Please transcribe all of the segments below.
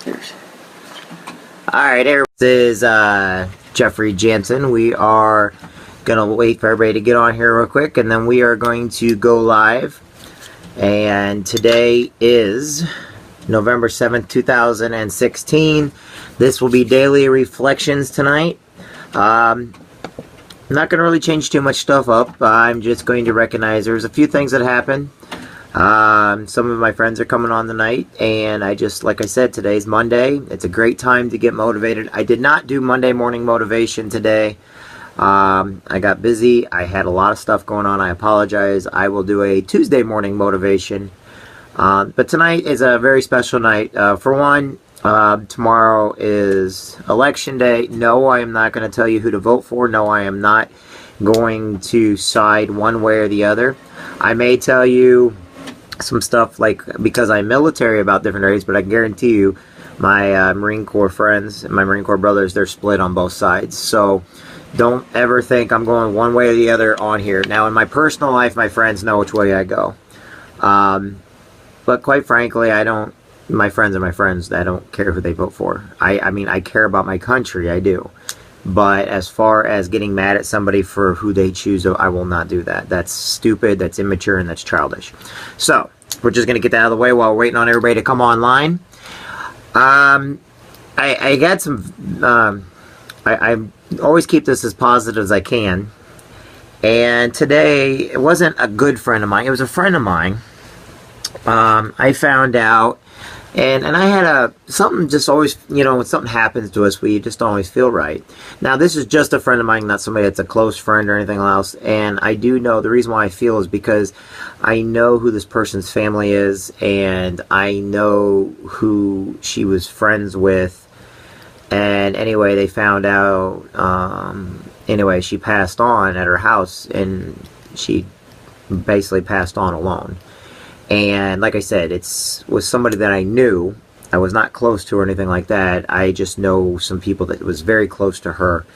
Cheers. Alright, this is Jeffrey Jansen. We are going to wait for everybody to get on here real quick, and then we are going to go live. And today is November 7th, 2016. This will be daily reflections tonight. I'm not going to really change too much stuff up. I'm just going to recognize there's a few things that happened. Some of my friends are coming on tonight, and like I said, today's Monday. It's a great time to get motivated. I did not do Monday morning motivation today. I got busy. I had a lot of stuff going on. I apologize. I will do a Tuesday morning motivation. But tonight is a very special night. For one, tomorrow is election day. No, I am not going to tell you who to vote for. No, I am not going to side one way or the other. I may tell you some stuff because I'm military about different areas, but I guarantee you my Marine Corps friends and my Marine Corps brothers, they're split on both sides. So don't ever think I'm going one way or the other on here. Now, in my personal life, my friends know which way I go. But quite frankly, my friends are my friends. I don't care who they vote for. I mean, I care about my country, I do. But as far as getting mad at somebody for who they choose, I will not do that. That's stupid, that's immature, and that's childish. So, we're just going to get that out of the way while we're waiting on everybody to come online. I got some... I always keep this as positive as I can. And today, it wasn't a good friend of mine. It was a friend of mine. I found out, and I had something just always, when something happens to us, we just don't always feel right. Now, this is just a friend of mine, not somebody that's a close friend or anything else. And I do know, the reason why I feel is because I know who this person's family is, and I know who she was friends with. And anyway, they found out, anyway, she passed on at her house, and she basically passed on alone. And like I said, it was somebody that I knew. I was not close to or anything like that. I just know some people that was very close to her.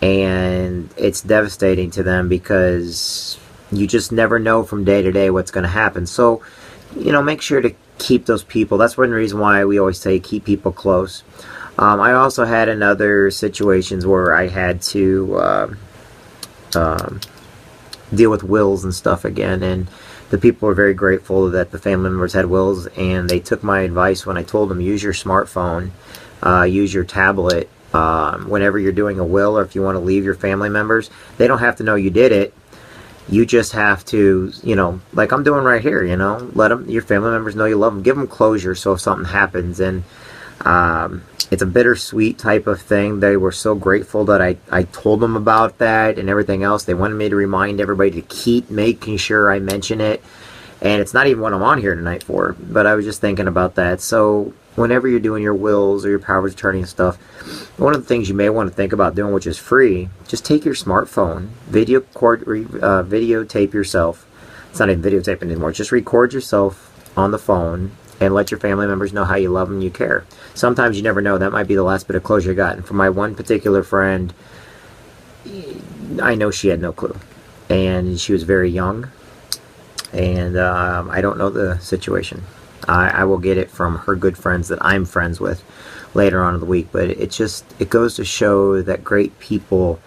And it's devastating to them because you just never know from day to day what's going to happen. So, make sure to keep those people. That's one reason why we always say keep people close. I also had in other situations where I had to deal with wills and stuff again, and the people were very grateful that the family members had wills, and they took my advice when I told them use your smartphone, use your tablet whenever you're doing a will, or if you want to leave your family members. They don't have to know you did it. You just have to, like I'm doing right here, let your family members know you love them. Give them closure so if something happens. And it's a bittersweet type of thing. They were so grateful that I told them about that and everything else. They wanted me to remind everybody to keep making sure I mention it. And it's not even what I'm on here tonight for, but I was just thinking about that. So whenever you're doing your wills or your power of attorney and stuff, one of the things you may want to think about doing, which is free, just take your smartphone, videotape yourself. It's not even videotaping anymore. Just record yourself on the phone and let your family members know how you love them and you care. Sometimes you never know. That might be the last bit of closure you got. And for my one particular friend, I know she had no clue. And she was very young. And I don't know the situation. I will get it from her good friends that I'm friends with later on in the week. But it goes to show that great people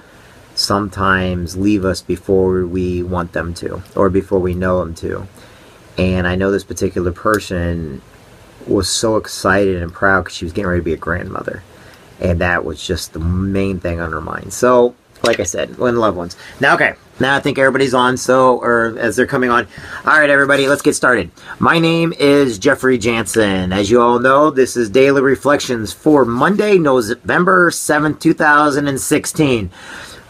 sometimes leave us before we want them to, or before we know them to. And I know this particular person was so excited and proud because she was getting ready to be a grandmother. And that was just the main thing on her mind. So, like I said, when loved ones. Now, okay. Now I think everybody's on, or as they're coming on. All right, everybody, let's get started. My name is Jeffrey Jansen. As you all know, this is Daily Reflections for Monday, November 7th, 2016.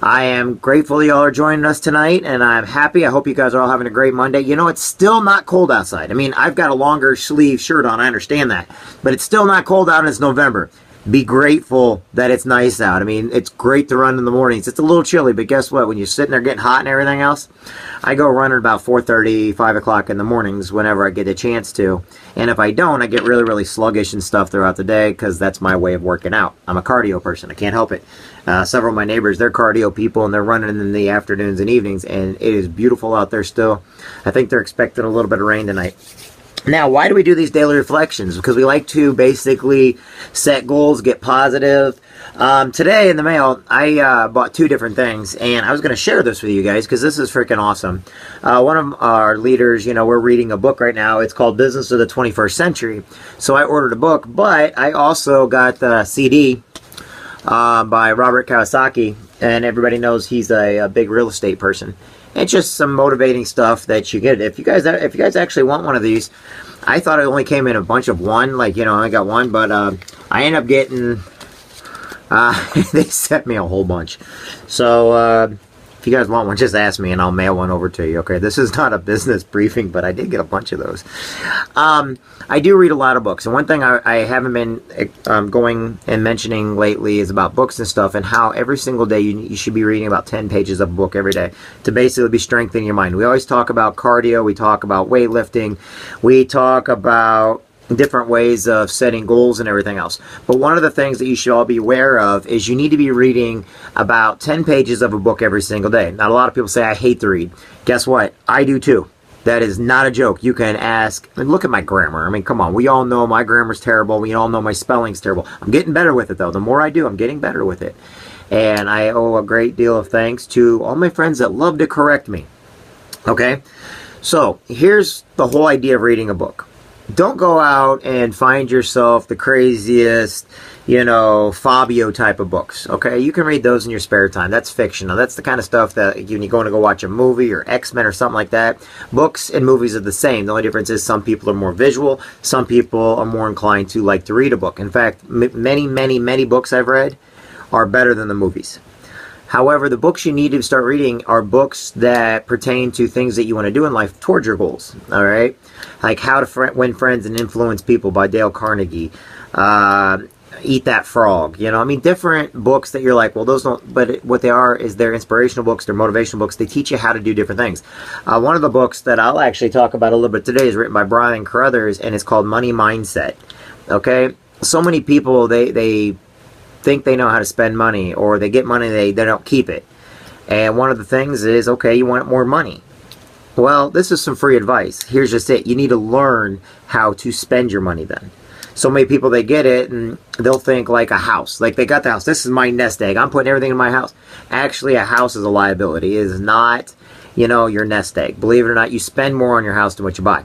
I am grateful y'all are joining us tonight, and I'm happy. I hope you guys are all having a great Monday. It's still not cold outside. I mean, I've got a longer sleeve shirt on. I understand that. But it's still not cold out, and it's November. Be grateful that it's nice out. I mean, it's great to run in the mornings. It's a little chilly, but guess what? When you're sitting there getting hot and everything else, I go running about 4:30, 5 o'clock in the mornings whenever I get a chance to. And if I don't, I get really, really sluggish and stuff throughout the day because that's my way of working out. I'm a cardio person. I can't help it. Several of my neighbors, they're cardio people, and they're running in the afternoons and evenings, and it is beautiful out there still. I think they're expecting a little bit of rain tonight. Now, why do we do these daily reflections? Because we like to basically set goals, get positive. Today in the mail, I bought 2 different things, and I was going to share this with you guys because this is freaking awesome. One of our leaders, we're reading a book right now. It's called Business of the 21st Century. So I ordered a book, but I also got the CD by Robert Kiyosaki, and everybody knows he's a big real estate person. It's just some motivating stuff that you get. If you guys actually want one of these, I thought it only came in a bunch of one, I got one, but I ended up getting, they sent me a whole bunch. So if you guys want one, just ask me and I'll mail one over to you, okay? This is not a business briefing, but I did get a bunch of those. I do read a lot of books, and one thing I haven't been going and mentioning lately is about books and stuff, and how every single day you should be reading about 10 pages of a book every day to basically be strengthening your mind. We always talk about cardio, we talk about weightlifting, we talk about different ways of setting goals and everything else. But one of the things that you should all be aware of is you need to be reading about 10 pages of a book every single day. Now, a lot of people say, I hate to read. Guess what? I do too. That is not a joke. You can ask, and look at my grammar. I mean, come on. We all know my grammar's terrible. We all know my spelling's terrible. I'm getting better with it, though. The more I do, I'm getting better with it. And I owe a great deal of thanks to all my friends that love to correct me. Okay? So, here's the whole idea of reading a book. Don't go out and find yourself the craziest, Fabio type of books, okay? You can read those in your spare time. That's fictional. That's the kind of stuff that when you're going to go watch a movie or X-Men or something like that, books and movies are the same. The only difference is some people are more visual. Some people are more inclined to like to read a book. In fact, many books I've read are better than the movies. However, the books you need to start reading are books that pertain to things that you want to do in life towards your goals, all right? Like How to Win Friends and Influence People by Dale Carnegie. Eat That Frog. Different books that you're like, well, those don't, but what they are is they're inspirational books, they're motivational books. They teach you how to do different things. One of the books that I'll actually talk about a little bit today is written by Brian Carruthers, and it's called Money Mindset, okay? So many people, they think they know how to spend money, or they get money, they don't keep it. And one of the things is, okay, you want more money. Well, this is some free advice. Here's just it. You need to learn how to spend your money then. So many people, they get it and they'll think like a house. Like they got the house. This is my nest egg. I'm putting everything in my house. Actually, a house is a liability. It is not, your nest egg. Believe it or not, you spend more on your house than what you buy.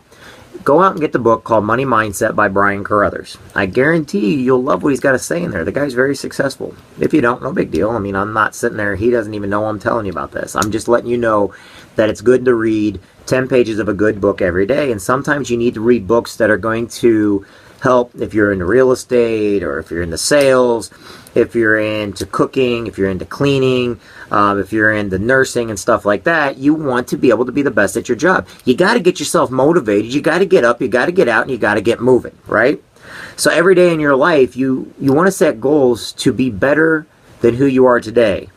Go out and get the book called Money Mindset by Brian Carruthers. I guarantee you'll love what he's got to say in there. The guy's very successful. If you don't, no big deal. I mean, I'm not sitting there. He doesn't even know I'm telling you about this. I'm just letting you know that it's good to read 10 pages of a good book every day. And sometimes you need to read books that are going to help if you're into real estate, or if you're into sales, if you're into cooking, if you're into cleaning, if you're into nursing and stuff like that. You want to be able to be the best at your job. You got to get yourself motivated. You got to get up, you got to get out, and you got to get moving, right? So every day in your life, you want to set goals to be better than who you are today,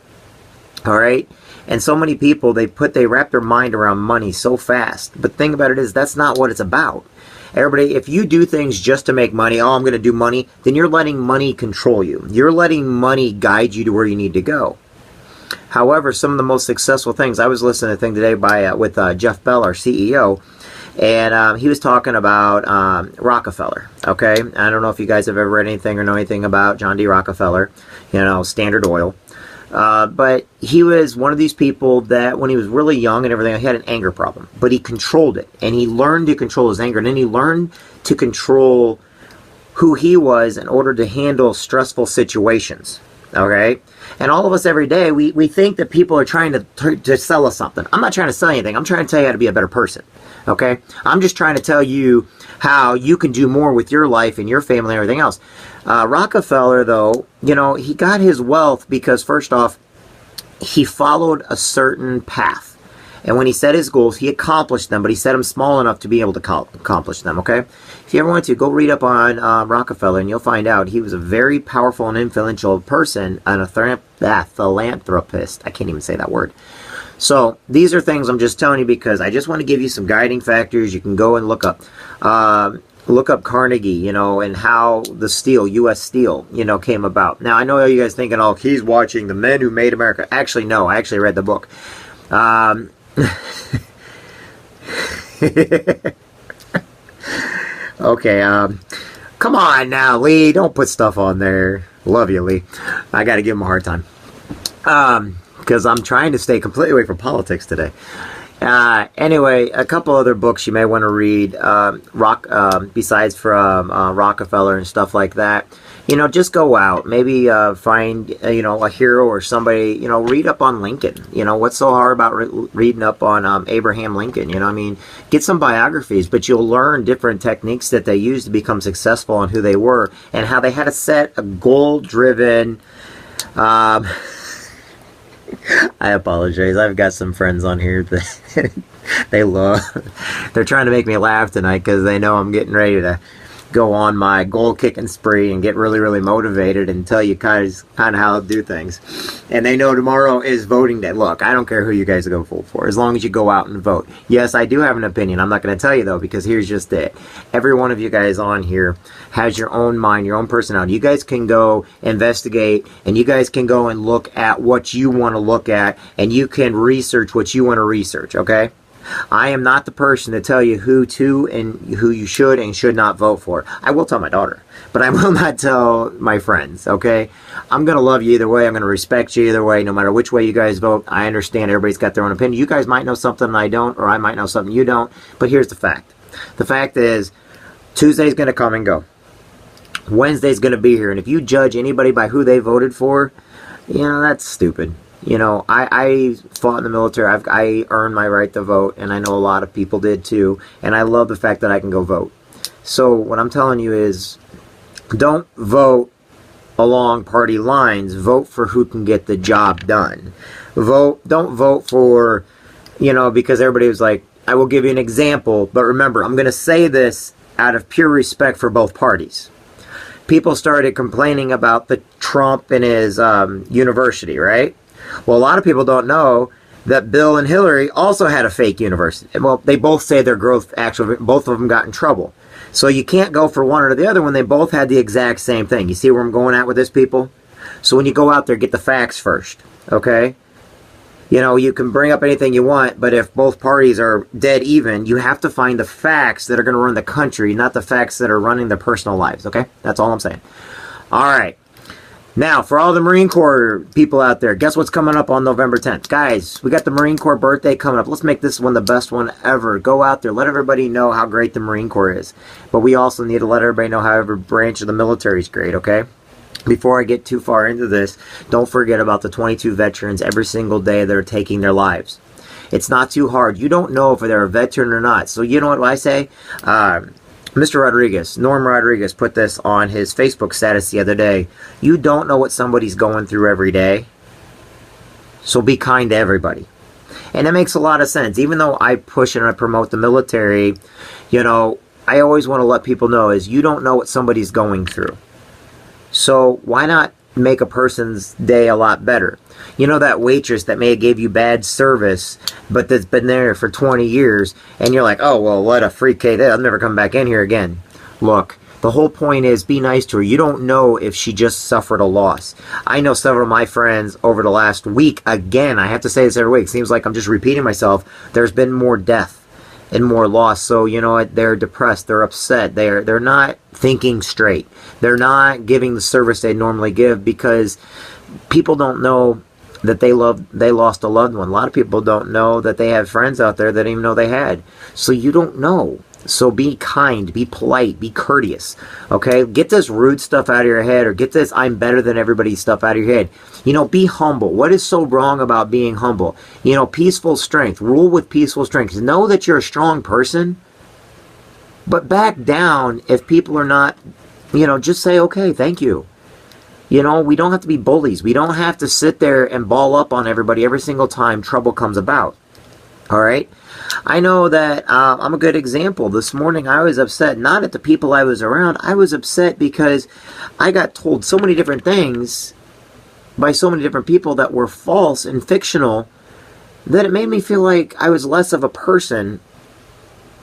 all right? And so many people, they wrap their mind around money so fast. But the thing about it is, that's not what it's about. Everybody, if you do things just to make money, I'm going to do money, then you're letting money control you. You're letting money guide you to where you need to go. However, some of the most successful things, I was listening to a thing today with Jeff Bell, our CEO, and he was talking about Rockefeller, okay? I don't know if you guys have ever read anything or know anything about John D. Rockefeller, Standard Oil. But he was one of these people that when he was really young and everything, he had an anger problem, but he controlled it, and he learned to control his anger, and then he learned to control who he was in order to handle stressful situations, okay? And all of us every day, we think that people are trying to sell us something. I'm not trying to sell anything. I'm trying to tell you how to be a better person, okay? I'm just trying to tell you how you can do more with your life and your family and everything else. Rockefeller, though, he got his wealth because, first off, he followed a certain path. And when he set his goals, he accomplished them, but he set them small enough to be able to accomplish them, okay? If you ever want to, go read up on Rockefeller, and you'll find out he was a very powerful and influential person and a philanthropist. I can't even say that word. So these are things I'm just telling you because I just want to give you some guiding factors. You can go and look up Carnegie, and how the steel, U.S. Steel, came about. Now, I know you guys thinking, oh, he's watching The Men Who Made America. Actually, no, I actually read the book. Okay, come on now, Lee. Don't put stuff on there. Love you, Lee. I got to give him a hard time. Because I'm trying to stay completely away from politics today. Anyway, a couple other books you may want to read, besides from Rockefeller and stuff like that. You know, just go out. Maybe find, a hero or somebody, read up on Lincoln. You know, what's so hard about reading up on Abraham Lincoln? You know, I mean, get some biographies, but you'll learn different techniques that they used to become successful and who they were and how they had a set a goal-driven... I apologize. I've got some friends on here that they're trying to make me laugh tonight because they know I'm getting ready to go on my goal kicking spree and get really, really motivated and tell you kind of how to do things. And they know tomorrow is voting day. Look, I don't care who you guys go vote for, as long as you go out and vote. Yes, I do have an opinion. I'm not going to tell you, though, because here's just it. Every one of you guys on here has your own mind, your own personality. You guys can go investigate, and you guys can go and look at what you want to look at, and you can research what you want to research, okay? I am not the person to tell you who to and who you should and should not vote for. I will tell my daughter, but I will not tell my friends, okay? I'm going to love you either way. I'm going to respect you either way, no matter which way you guys vote. I understand everybody's got their own opinion. You guys might know something I don't, or I might know something you don't, but here's the fact. The fact is, Tuesday's going to come and go. Wednesday's going to be here, and if you judge anybody by who they voted for, that's stupid. You know, I fought in the military. I earned my right to vote, and I know a lot of people did too, and I love the fact that I can go vote. So what I'm telling you is, don't vote along party lines. Vote for who can get the job done. Don't vote for, because everybody was like, I will give you an example, but remember, I'm going to say this out of pure respect for both parties. People started complaining about the Trump and his university, right? Well, a lot of people don't know that Bill and Hillary also had a fake university. Well, they both say their growth, actually, both of them got in trouble. So you can't go for one or the other when they both had the exact same thing. You see where I'm going at with this, people? So when you go out there, get the facts first, okay? You can bring up anything you want, but if both parties are dead even, you have to find the facts that are going to run the country, not the facts that are running their personal lives, okay? That's all I'm saying. All right. Now, for all the Marine Corps people out there, guess what's coming up on November 10th? Guys, we got the Marine Corps birthday coming up. Let's make this one the best one ever. Go out there. Let everybody know how great the Marine Corps is. But we also need to let everybody know how every branch of the military is great, okay? Before I get too far into this, don't forget about the 22 veterans every single day that are taking their lives. It's not too hard. You don't know if they're a veteran or not. So you know what I say? Mr. Rodriguez, Norm Rodriguez, put this on his Facebook status the other day. You don't know what somebody's going through every day, so be kind to everybody. And that makes a lot of sense. Even though I push and I promote the military, I always want to let people know is you don't know what somebody's going through. So why not make a person's day a lot better? That waitress that may have gave you bad service, but that's been there for 20 years, and you're like, oh, well, what a freak cake. I'll never come back in here again. Look, the whole point is be nice to her. You don't know if she just suffered a loss. I know several of my friends over the last week, again, I have to say this every week, seems like I'm just repeating myself, there's been more death and more loss. So, you know what, they're depressed, they're upset, they're not thinking straight. They're not giving the service they normally give because people don't know that they lost a loved one. A lot of people don't know that they have friends out there that didn't even know they had. So you don't know. So be kind, be polite, be courteous, okay? Get this rude stuff out of your head, or get this I'm better than everybody stuff out of your head. Be humble. What is so wrong about being humble? Peaceful strength. Rule with peaceful strength. Know that you're a strong person, but back down if people are not, just say, okay, thank you. We don't have to be bullies. We don't have to sit there and ball up on everybody every single time trouble comes about. All right? I know that I'm a good example. This morning I was upset, not at the people I was around. I was upset because I got told so many different things by so many different people that were false and fictional that it made me feel like I was less of a person,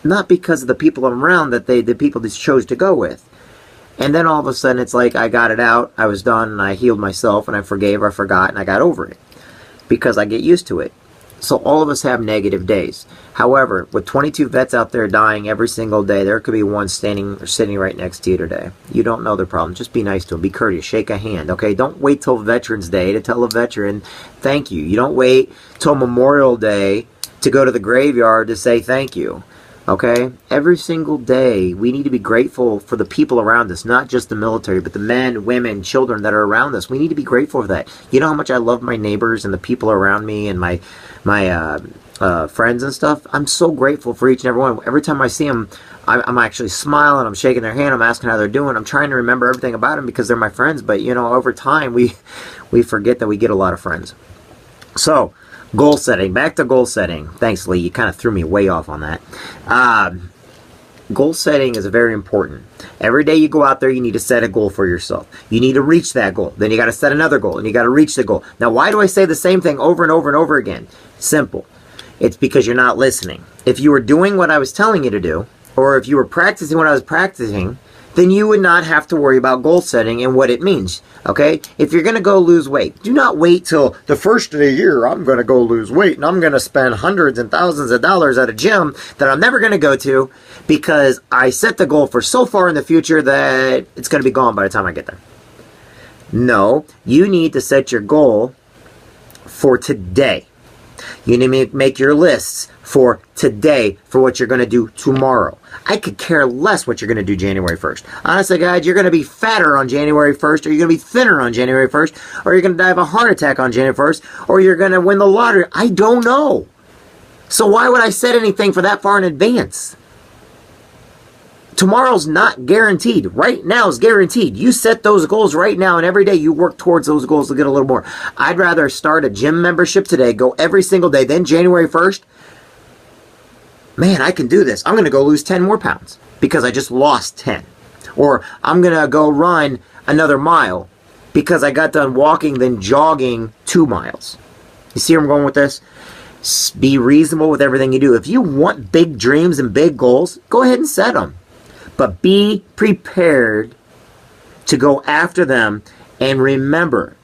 not because of the people I'm around, that the people just chose to go with. And then all of a sudden it's like I got it out, I was done, and I healed myself, and I forgave, I forgot, and I got over it. Because I get used to it. So all of us have negative days. However, with 22 vets out there dying every single day, there could be one standing or sitting right next to you today. You don't know their problem. Just be nice to them. Be courteous. Shake a hand. Okay? Don't wait till Veterans Day to tell a veteran thank you. You don't wait till Memorial Day to go to the graveyard to say thank you. Okay? Every single day, we need to be grateful for the people around us, not just the military, but the men, women, children that are around us. We need to be grateful for that. You know how much I love my neighbors and the people around me and my friends and stuff? I'm so grateful for each and every one. Every time I see them, I'm actually smiling, I'm shaking their hand, I'm asking how they're doing. I'm trying to remember everything about them because they're my friends. But, you know, over time, we forget that we get a lot of friends. So, goal setting. Back to goal setting. Thanks, Lee. You kind of threw me way off on that. Goal setting is very important. Every day you go out there, you need to set a goal for yourself. You need to reach that goal. Then you got to set another goal, and you got to reach the goal. Now, why do I say the same thing over and over and over again? Simple. It's because you're not listening. If you were doing what I was telling you to do, or if you were practicing what I was practicing, then you would not have to worry about goal setting and what it means. Okay? If you're going to go lose weight, do not wait till the first of the year, I'm going to go lose weight, and I'm going to spend hundreds and thousands of dollars at a gym that I'm never going to go to because I set the goal for so far in the future that it's going to be gone by the time I get there. No, you need to set your goal for today. You need to make your lists for today for what you're going to do tomorrow. I could care less what you're going to do January 1st. Honestly, guys, you're going to be fatter on January 1st, or you're going to be thinner on January 1st, or you're going to die of a heart attack on January 1st, or you're going to win the lottery. I don't know. So why would I set anything for that far in advance? Tomorrow's not guaranteed. Right now is guaranteed. You set those goals right now, and every day you work towards those goals to get a little more. I'd rather start a gym membership today, go every single day, then January 1st, man, I can do this. I'm going to go lose 10 more pounds because I just lost 10. Or I'm going to go run another mile because I got done walking, then jogging 2 miles. You see where I'm going with this? Be reasonable with everything you do. If you want big dreams and big goals, go ahead and set them. But be prepared to go after them. And remember,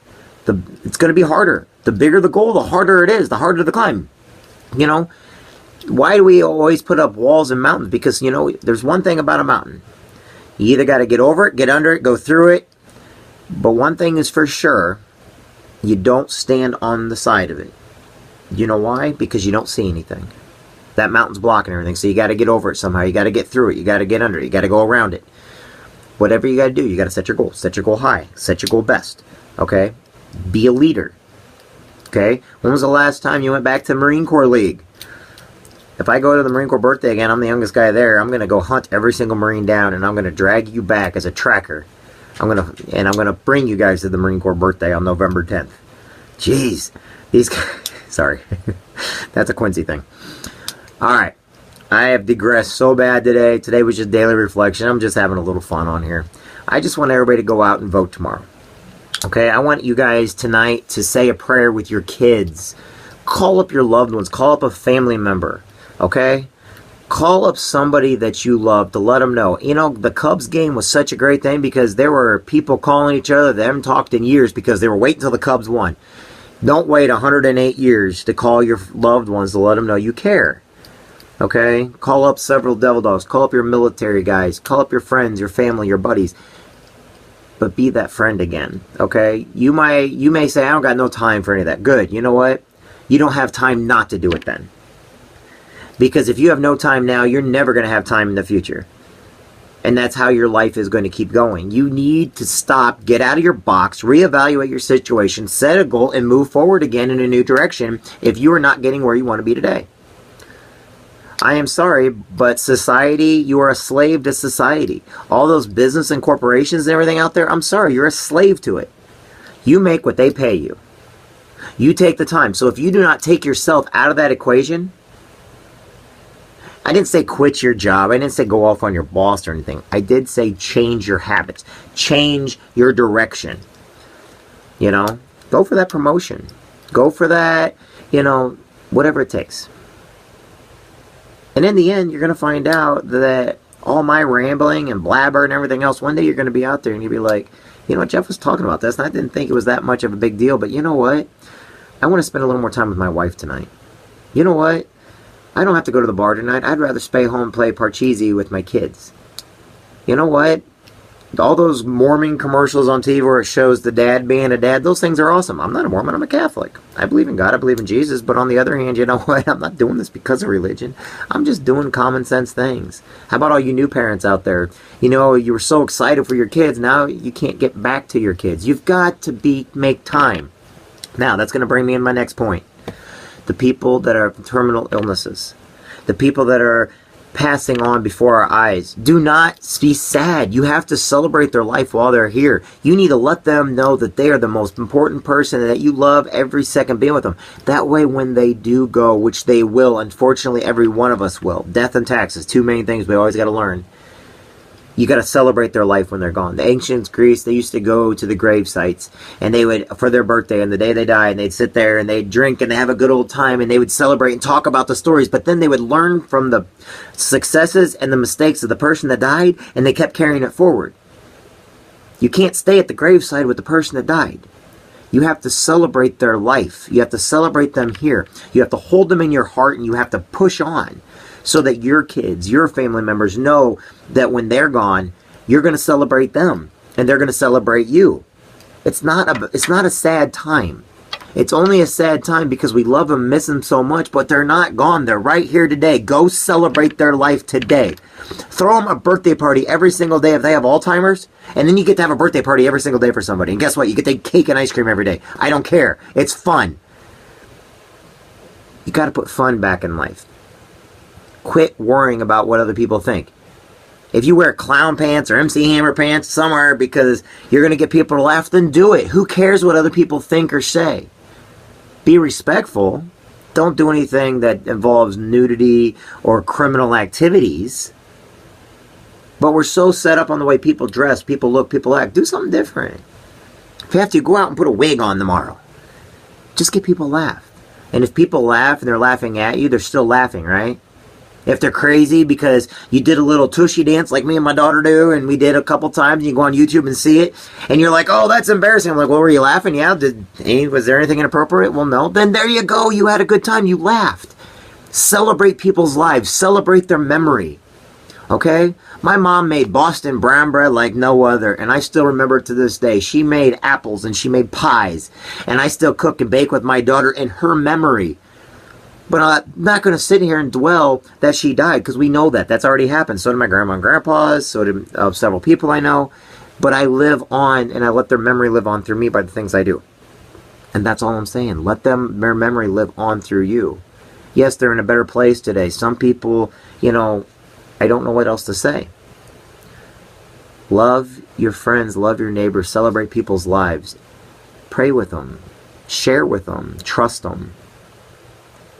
it's going to be harder. The bigger the goal, the harder it is, the harder the climb. You know, why do we always put up walls and mountains? Because, you know, there's one thing about a mountain. You either got to get over it, get under it, go through it. But one thing is for sure, you don't stand on the side of it. You know why? Because you don't see anything. That mountain's blocking everything, so you got to get over it somehow. You got to get through it. You got to get under it. You got to go around it. Whatever you got to do, you got to set your goal. Set your goal high. Set your goal best. Okay? Be a leader. Okay? When was the last time you went back to the Marine Corps League? If I go to the Marine Corps birthday again, I'm the youngest guy there. I'm going to go hunt every single Marine down, and I'm going to drag you back as a tracker. I'm going to bring you guys to the Marine Corps birthday on November 10th. Jeez. These guys... Sorry. That's a Quincy thing. Alright, I have digressed so bad today. Today was just daily reflection. I'm just having a little fun on here. I just want everybody to go out and vote tomorrow. Okay, I want you guys tonight to say a prayer with your kids. Call up your loved ones. Call up a family member. Okay? Call up somebody that you love to let them know. You know, the Cubs game was such a great thing because there were people calling each other that haven't talked in years because they were waiting until the Cubs won. Don't wait 108 years to call your loved ones to let them know you care. Okay? Call up several devil dogs. Call up your military guys. Call up your friends, your family, your buddies. But be that friend again. Okay? You may say, I don't got no time for any of that. Good. You know what? You don't have time not to do it then. Because if you have no time now, you're never going to have time in the future. And that's how your life is going to keep going. You need to stop, get out of your box, reevaluate your situation, set a goal, and move forward again in a new direction if you are not getting where you want to be today. I am sorry, but society, you are a slave to society. All those business and corporations and everything out there, I'm sorry, you're a slave to it. You make what they pay you. You take the time. So if you do not take yourself out of that equation, I didn't say quit your job. I didn't say go off on your boss or anything. I did say change your habits. Change your direction. You know, go for that promotion. Go for that, you know, whatever it takes. And in the end, you're going to find out that all my rambling and blabber and everything else, one day you're going to be out there and you'll be like, you know what, Jeff was talking about this, and I didn't think it was that much of a big deal, but you know what? I want to spend a little more time with my wife tonight. You know what? I don't have to go to the bar tonight. I'd rather stay home and play Parcheesi with my kids. You know what? All those Mormon commercials on TV where it shows the dad being a dad, those things are awesome. I'm not a Mormon, I'm a Catholic. I believe in God, I believe in Jesus, but on the other hand, you know what? I'm not doing this because of religion. I'm just doing common sense things. How about all you new parents out there? You know, you were so excited for your kids, now you can't get back to your kids. You've got to make time. Now, that's going to bring me in my next point. The people that are terminal illnesses. The people that are passing on before our eyes. Do not be sad. You have to celebrate their life while they're here. You need to let them know that they are the most important person and that you love every second being with them. That way when they do go, which they will, unfortunately every one of us will. Death and taxes, two main things we always got to learn. You got to celebrate their life when they're gone. The ancient Greece, they used to go to the grave sites, and they would, for their birthday and the day they died, and they'd sit there and they'd drink and they have a good old time, and they would celebrate and talk about the stories, but then they would learn from the successes and the mistakes of the person that died, and they kept carrying it forward. You can't stay at the graveside with the person that died. You have to celebrate their life. You have to celebrate them here. You have to hold them in your heart, and you have to push on, so that your kids, your family members know that when they're gone, you're going to celebrate them and they're going to celebrate you. It's not a sad time. It's only a sad time because we love them, miss them so much, but they're not gone. They're right here today. Go celebrate their life today. Throw them a birthday party every single day if they have Alzheimer's, and then you get to have a birthday party every single day for somebody. And guess what? You get to take cake and ice cream every day. I don't care. It's fun. You got to put fun back in life. Quit worrying about what other people think. If you wear clown pants or MC Hammer pants somewhere because you're going to get people to laugh, then do it. Who cares what other people think or say? Be respectful. Don't do anything that involves nudity or criminal activities. But we're so set up on the way people dress, people look, people act. Do something different. If you have to, go out and put a wig on tomorrow. Just get people to laugh. And if people laugh and they're laughing at you, they're still laughing, right? If they're crazy because you did a little tushy dance like me and my daughter do, and we did a couple times, and you go on YouTube and see it, and you're like, oh, that's embarrassing. I'm like, well, were you laughing? Yeah. Was there anything inappropriate? Well, no. Then there you go. You had a good time. You laughed. Celebrate people's lives. Celebrate their memory. Okay? My mom made Boston brown bread like no other, and I still remember it to this day. She made apples, and she made pies, and I still cook and bake with my daughter in her memory. But I'm not going to sit here and dwell that she died, because we know that. That's already happened. So did my grandma and grandpa's. So did several people I know. But I live on, and I let their memory live on through me by the things I do. And that's all I'm saying. Let their memory live on through you. Yes, they're in a better place today. Some people, you know, I don't know what else to say. Love your friends. Love your neighbors. Celebrate people's lives. Pray with them. Share with them. Trust them.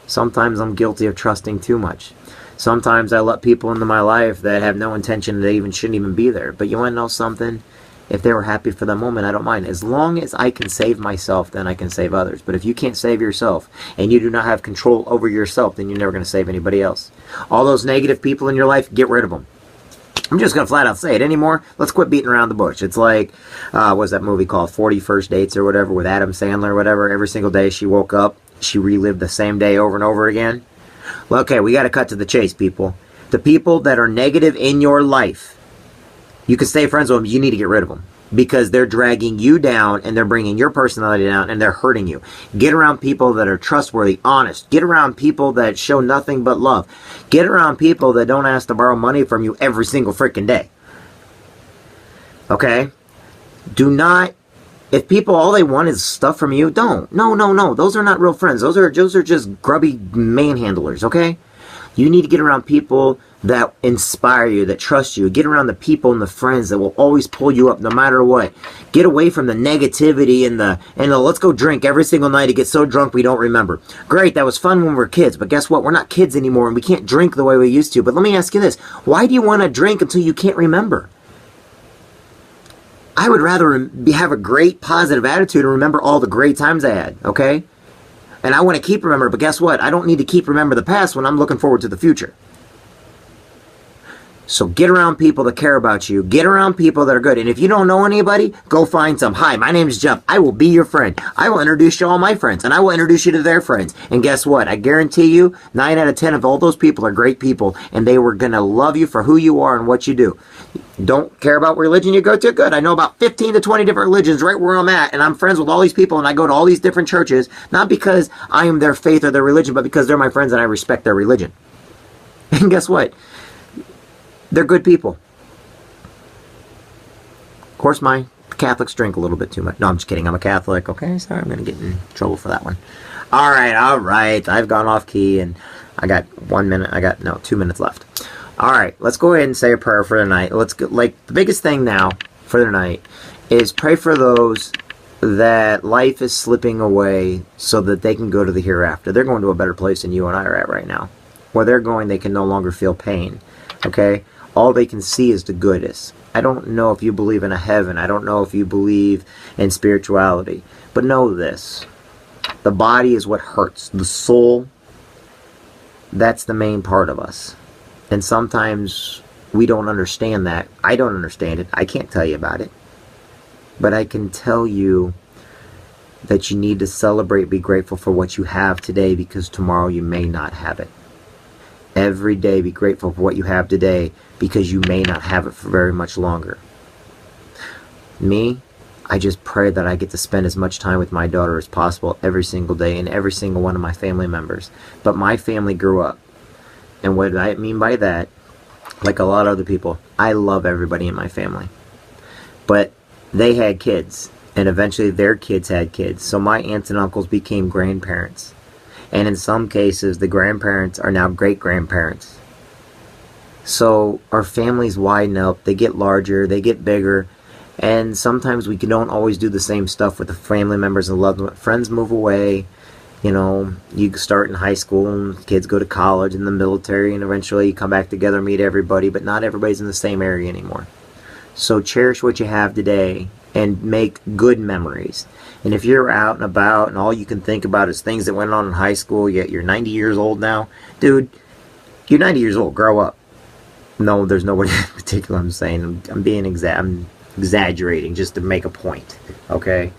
Sometimes I'm guilty of trusting too much. Sometimes I let people into my life that have no intention, they shouldn't even be there. But you want to know something? If they were happy for the moment, I don't mind. As long as I can save myself, then I can save others. But if you can't save yourself, and you do not have control over yourself, then you're never going to save anybody else. All those negative people in your life, get rid of them. I'm just going to flat out say it anymore. Let's quit beating around the bush. It's like, what's that movie called? 40 First Dates or whatever, with Adam Sandler or whatever. Every single day she woke up, she relived the same day over and over again. Well, okay, we got to cut to the chase, people. The people that are negative in your life, you can stay friends with them, you need to get rid of them. Because they're dragging you down, and they're bringing your personality down, and they're hurting you. Get around people that are trustworthy, honest. Get around people that show nothing but love. Get around people that don't ask to borrow money from you every single freaking day. Okay? Do not, if people, all they want is stuff from you, don't. No, no, no. Those are not real friends. Those are just grubby manhandlers, okay? You need to get around people that inspire you, that trust you. Get around the people and the friends that will always pull you up no matter what. Get away from the negativity and the let's go drink every single night to get so drunk we don't remember. Great, that was fun when we were kids, but guess what? We're not kids anymore, and we can't drink the way we used to. But let me ask you this. Why do you want to drink until you can't remember? I would rather have a great positive attitude and remember all the great times I had, okay? And I want to keep remembering, but guess what? I don't need to keep remember the past when I'm looking forward to the future. So get around people that care about you. Get around people that are good. And if you don't know anybody, go find some. Hi, my name is Jeff. I will be your friend. I will introduce you to all my friends, and I will introduce you to their friends. And guess what? I guarantee you, 9 out of 10 of all those people are great people, and they were going to love you for who you are and what you do. Don't care about religion you go to? Good. I know about 15 to 20 different religions right where I'm at, and I'm friends with all these people, and I go to all these different churches, not because I am their faith or their religion, but because they're my friends and I respect their religion. And guess what? They're good people. Of course, my Catholics drink a little bit too much. No, I'm just kidding. I'm a Catholic. Okay, sorry. I'm going to get in trouble for that one. All right. I've gone off key, and I got 1 minute. 2 minutes left. All right. Let's go ahead and say a prayer for tonight. Let's go, the biggest thing now for tonight is pray for those that life is slipping away so that they can go to the hereafter. They're going to a better place than you and I are at right now. Where they're going, they can no longer feel pain. Okay? All they can see is the goodness. I don't know if you believe in a heaven. I don't know if you believe in spirituality. But know this. The body is what hurts. The soul, that's the main part of us. And sometimes we don't understand that. I don't understand it. I can't tell you about it. But I can tell you that you need to celebrate, be grateful for what you have today, because tomorrow you may not have it. Every day be grateful for what you have today, because you may not have it for very much longer. Me, I just pray that I get to spend as much time with my daughter as possible every single day, and every single one of my family members. But my family grew up. And what I mean by that, like a lot of other people, I love everybody in my family. But they had kids, and eventually their kids had kids. So my aunts and uncles became grandparents. And in some cases, the grandparents are now great-grandparents. So our families widen up, they get larger, they get bigger, and sometimes we don't always do the same stuff with the family members and loved ones. Friends move away, you know, you start in high school, and kids go to college and the military, and eventually you come back together, meet everybody, but not everybody's in the same area anymore. So cherish what you have today and make good memories. And if you're out and about and all you can think about is things that went on in high school, yet you're 90 years old now, dude, you're 90 years old, grow up. No, there's nobody in particular I'm saying. I'm exaggerating just to make a point, okay?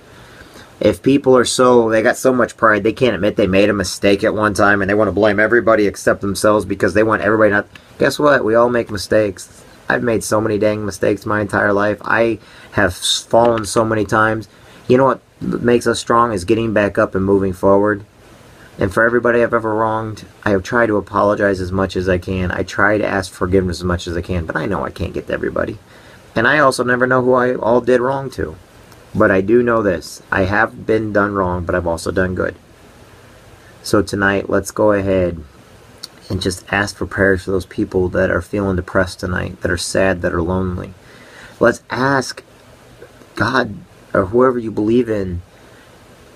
If people are they got so much pride, they can't admit they made a mistake at one time, and they want to blame everybody except themselves because they want everybody not. Guess what? We all make mistakes. I've made so many dang mistakes my entire life. I have fallen so many times. You know what makes us strong is getting back up and moving forward. And for everybody I've ever wronged, I have tried to apologize as much as I can. I try to ask forgiveness as much as I can, but I know I can't get to everybody. And I also never know who I all did wrong to. But I do know this. I have been done wrong, but I've also done good. So tonight, let's go ahead and just ask for prayers for those people that are feeling depressed tonight, that are sad, that are lonely. Let's ask God, or whoever you believe in,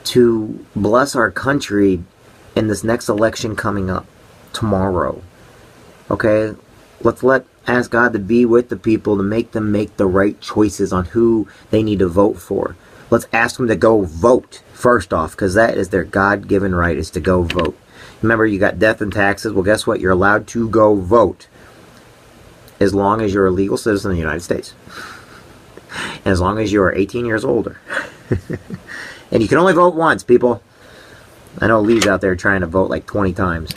to bless our country in this next election coming up tomorrow. Okay? Let's ask God to be with the people, to make them make the right choices on who they need to vote for. Let's ask them to go vote, first off, because that is their God-given right, is to go vote. Remember, you got death and taxes. Well, guess what? You're allowed to go vote as long as you're a legal citizen of the United States. And as long as you are 18 years older. And you can only vote once, people. I know Lee's out there trying to vote like 20 times.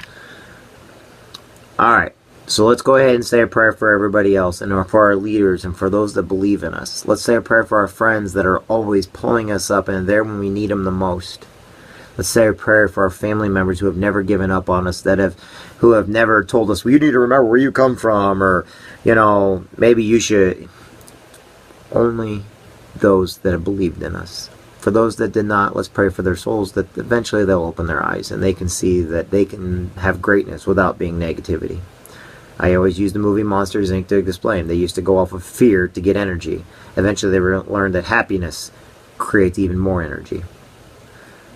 Alright, so let's go ahead and say a prayer for everybody else, and for our leaders, and for those that believe in us. Let's say a prayer for our friends that are always pulling us up and are there when we need them the most. Let's say a prayer for our family members who have never given up on us, who have never told us, well, you need to remember where you come from, or, you know, maybe you should. Only those that have believed in us. For those that did not, let's pray for their souls, that eventually they'll open their eyes and they can see that they can have greatness without being negativity. I always use the movie Monsters, Inc. to explain. They used to go off of fear to get energy. Eventually they learned that happiness creates even more energy.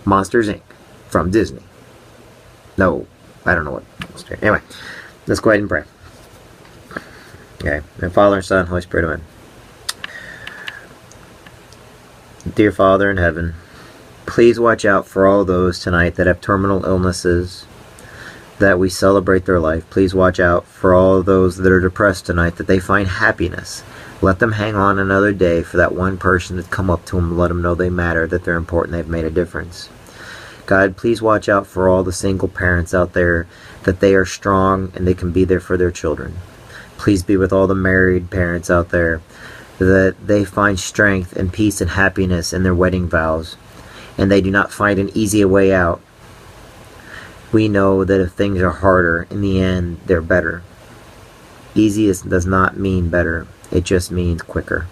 Monsters, Inc. from Disney. No, I don't know what. Anyway, let's go ahead and pray. Okay, and Father and Son, Holy Spirit, amen. Dear Father in heaven, please watch out for all those tonight that have terminal illnesses, that we celebrate their life. Please watch out for all of those that are depressed tonight, that they find happiness. Let them hang on another day for that one person to come up to them and let them know they matter, that they're important, they've made a difference. God, please watch out for all the single parents out there, that they are strong and they can be there for their children. Please be with all the married parents out there, that they find strength and peace and happiness in their wedding vows, and they do not find an easy way out. We know that if things are harder, in the end, they're better. Easiest does not mean better. It just means quicker.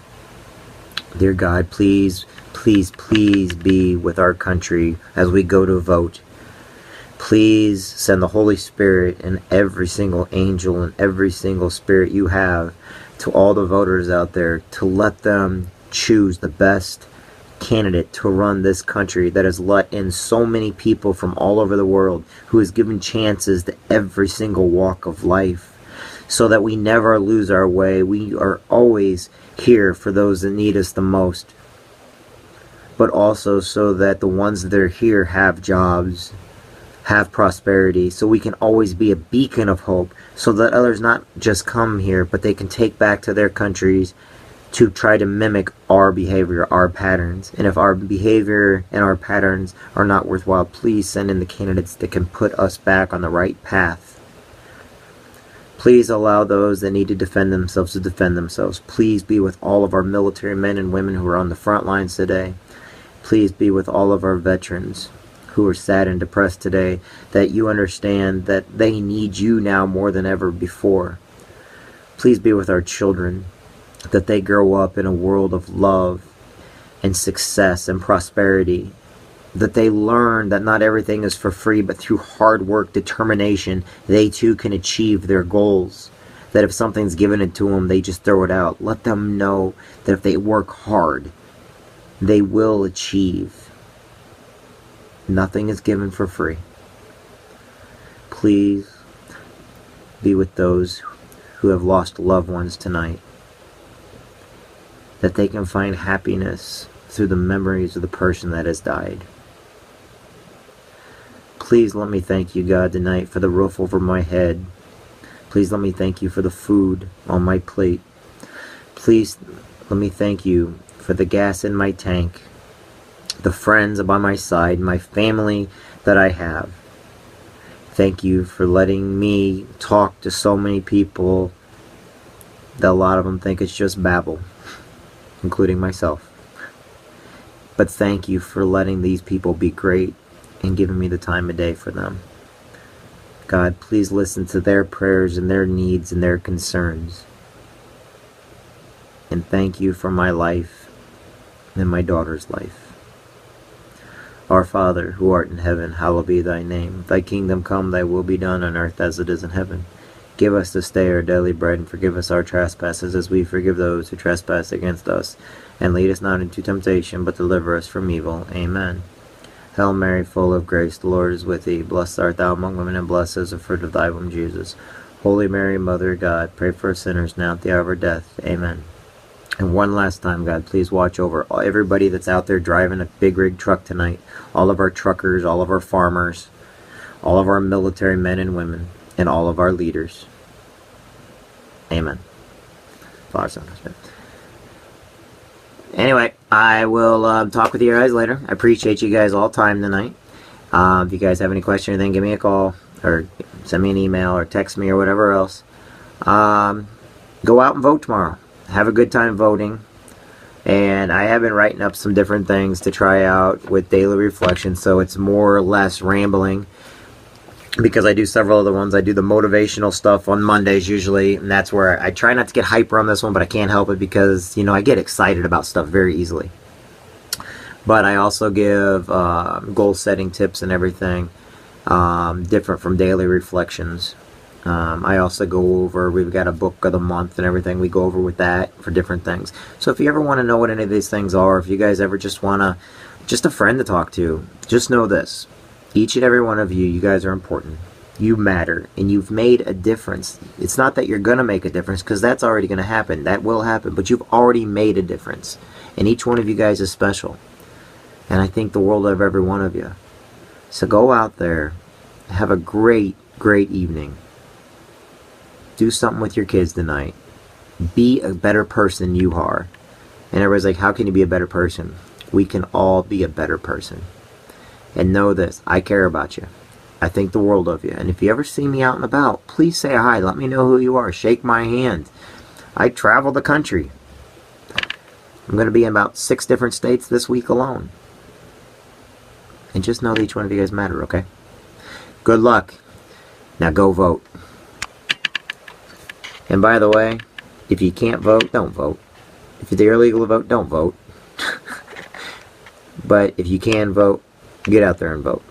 Dear God, please, please, please be with our country as we go to vote. Please send the Holy Spirit and every single angel and every single spirit you have to all the voters out there, to let them choose the best candidate to run this country that has let in so many people from all over the world, who has given chances to every single walk of life, so that we never lose our way. We are always here for those that need us the most, but also so that the ones that are here have jobs, have prosperity, so we can always be a beacon of hope, so that others not just come here, but they can take back to their countries to try to mimic our behavior, our patterns. And if our behavior and our patterns are not worthwhile, please send in the candidates that can put us back on the right path. Please allow those that need to defend themselves to defend themselves. Please be with all of our military men and women who are on the front lines today. Please be with all of our veterans who are sad and depressed today, that you understand that they need you now more than ever before. Please be with our children, that they grow up in a world of love and success and prosperity, that they learn that not everything is for free, but through hard work, determination, they too can achieve their goals. That if something's given it to them, they just throw it out. Let them know that if they work hard, they will achieve. Nothing is given for free. Please be with those who have lost loved ones tonight, that they can find happiness through the memories of the person that has died. Please let me thank you, God, tonight for the roof over my head. Please let me thank you for the food on my plate. Please let me thank you for the gas in my tank, the friends by my side, my family that I have. Thank you for letting me talk to so many people that a lot of them think it's just babble, including myself. But thank you for letting these people be great and giving me the time of day for them. God, please listen to their prayers and their needs and their concerns. And thank you for my life and my daughter's life. Our Father, who art in heaven, hallowed be thy name. Thy kingdom come, thy will be done on earth as it is in heaven. Give us this day our daily bread, and forgive us our trespasses as we forgive those who trespass against us. And lead us not into temptation, but deliver us from evil. Amen. Hail Mary, full of grace, the Lord is with thee. Blessed art thou among women, and blessed is the fruit of thy womb, Jesus. Holy Mary, Mother of God, pray for us sinners now at the hour of our death. Amen. And one last time, God, please watch over everybody that's out there driving a big rig truck tonight. All of our truckers, all of our farmers, all of our military men and women, and all of our leaders. Amen. Father, Son, and Spirit. Anyway, I will talk with you guys later. I appreciate you guys all time tonight. If you guys have any questions or anything, give me a call or send me an email or text me or whatever else. Go out and vote tomorrow. Have a good time voting. And I have been writing up some different things to try out with daily reflection, so it's more or less rambling, because I do several other ones. I do the motivational stuff on Mondays usually, and that's where I try not to get hyper on this one, but I can't help it because, you know, I get excited about stuff very easily. But I also give goal setting tips and everything, different from daily reflections. I also go over, we've got a book of the month and everything we go over with that for different things. So if you ever want to know what any of these things are, if you guys ever just want to, just a friend to talk to, just know this. Each and every one of you, you guys are important. You matter, and you've made a difference. It's not that you're going to make a difference, because that's already going to happen. That will happen, but you've already made a difference. And each one of you guys is special. And I think the world of every one of you. So go out there, have a great great evening. Do something with your kids tonight. Be a better person you are. And everybody's like, how can you be a better person? We can all be a better person. And know this, I care about you. I think the world of you. And if you ever see me out and about, please say hi. Let me know who you are. Shake my hand. I travel the country. I'm going to be in about 6 different states this week alone. And just know that each one of you guys matter, okay? Good luck. Now go vote. And by the way, if you can't vote, don't vote. If you're illegal to vote, don't vote. But if you can vote, get out there and vote.